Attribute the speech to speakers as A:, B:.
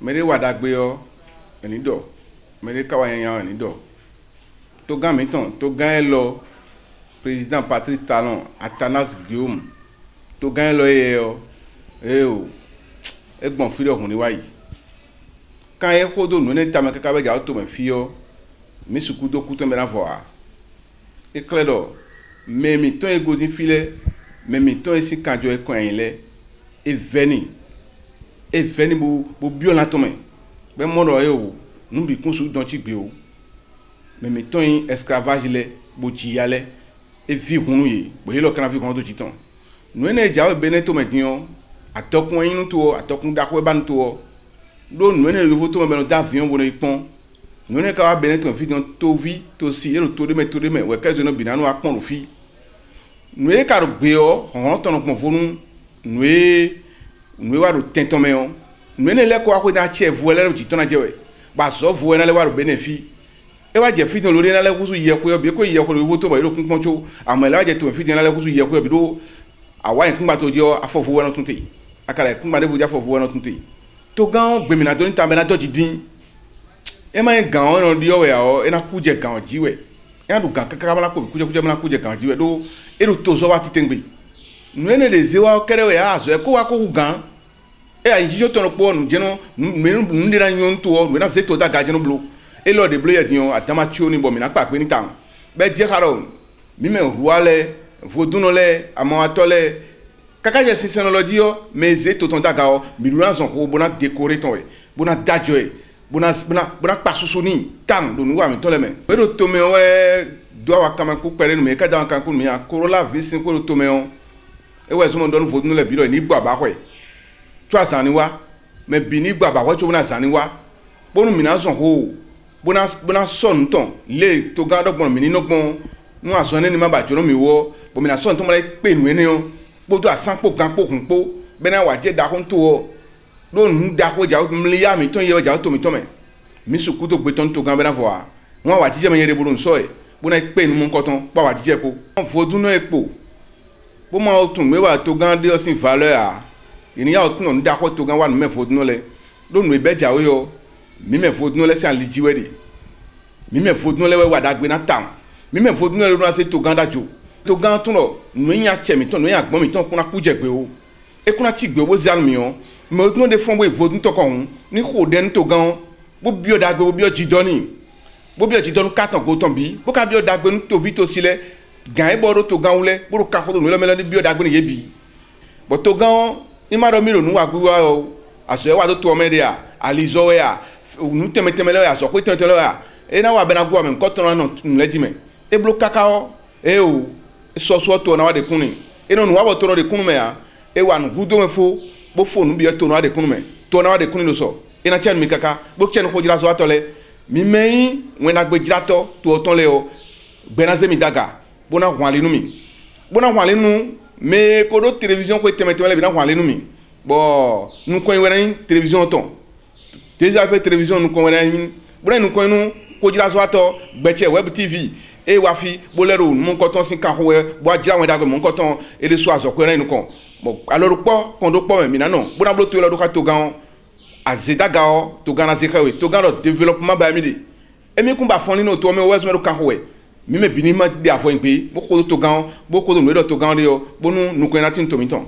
A: mede wadagbe yo enido mede kawanya enido to gan mi ton to gan lo président Patrice Talon Athanas Guillaume to gan lo ye yo o egbon fi lo kun ni wayi kan e ko do no ne tama kaka be ja to me fi yo mi suku do ku to me na vo a e kledo me mi ton e godin file me mi ton e si kanjo e kon yin le e veni bo bio la to me be mo do e o nu bi kun su don ti gbe o me mi ton yin esclavage le bo ji yale e vi hunu ye bo hilo kana vi kon to ti ton nu ene ja o be ne to me din atokun yin to atokun da ko ba n to do nu ene yo to me be no da avion bo no ipon nu ene ka wa be ne to fi don to vi to si e ro to de me we ka zo no bi na no apon ro fi nu e ka ro gbe o hon to no pon fonu nu e wa ro tenton me o nu ene le ko da che vu ele ro ti ton na je we ba so vu ene le wa ro benefi e wa je fi don lori na le kusu ye ko bi ko ye ko ro to ba ro kun poncho amo le wa je to fi don na le kusu ye ko bi do awa yin kun ba to jo afofu we no tun te akara kun ba de vu ja afofu we no tun te to gan gbe mi na do ni ta be na do ji din e ma gan o no di o we o e na ku je gan ji we e na du gan kaka bala ko ku je ma na ku je gan ji we do e ro to so wa ti tengbe nu ene de zewa kere we azo e ko wa ko gan e a jijo to no po nu je no nu de na nyon to o na se to da ga je no blo e lo de blo ye dion atama chi oni bo mi na pa pe ni tan be je karo mi me ruale vodun le amo atole kaka je sinology yo me ze to ton da ga o mi ru na son ko bona décorer ton e bona dajo e bona pa susu ni tan do nu wa mi to le me pe do to me we do wa kama ku pere nu me ka da kan ku mi a corolla visin ko to me o e we so mo don vodun le bi do ni gba ba ko e tu asani wa me bi ni gba ba ko tu na asani wa bonu mi na son ko bona son ton le to ga dogbon mi ni no gbon nu aso ni ma ba joro mi wo bo mi na son to mo le pe nu eni o bo do asan po kan po kun po be na wa je da kun to o do nu da ko ja mi ya mi ton ye ja to mi to me mi suku to gbe ton to gan be na fo a won wa jije me yere bo nso e bo na pe nu mo nkan ton pa wa jije po won fodun no epo bo ma o tun me wa to gan de osin valeur a eniya o tun no da ko to gan wa nu me fodun no le do nu e be ja o yo mi me fodun le si an lijiwe de mi me fodun le we wa da gbe na town mi me fodun le ro na se to gan da jo to gan tun lo nu yan che mi ton nu yan gbon mi ton kuna ku je gbe o e kuna ti gbe o zan mi o me o tun de fon bo fodun to kon ni ko de n to gan bo bi o da gbe bo bi o ji doni bo bi o ji don ka ton go ton bi bo ka bi o da gbe nu to vi to sile gan e bo ro to gan ule bo ro ka ko no le mele ni bi o da gbe ni ye bi bo to gan ni ma ro mi ro nu wa gbe wa o aso e wa to o me de a alizo we a nu temeteme le ya so pe tete le ya e na wa be na go me nko ton na le di me e blo kakao e o so to na wa de kunu e no nu wa bo to no de kunu me ya e wa nu gudo me fo bo fo nu bi e to na wa de kunu me to na wa de kunu no so e na chen mi kaka bo chen ko jira so atole mi meyin we na gbe jira to ton le o gbe na ze mi daga bo na hwan le nu mi bo na hwan le nu me ko do television ko temeteme le bi na hwan le nu mi bo nu ko we television ton déjà fait télévision nous connait bure nous connait ko jira so ato gbeche web tv e wa fi bolero mon koton sin kan we bo jira won dagbe mon koton e le so aso ko ran nu kon bon alors po kondo po mi na no bo na blo to lo do ka to gan azeda ga o to gan na se khawe to gan lo développement ba mi de e mi kun ba fon ni no to me we so me do kan we mi me bini ma de afo npe bo ko to gan bo ko do me do to gan de o bo nu nu ko na tin to mi ton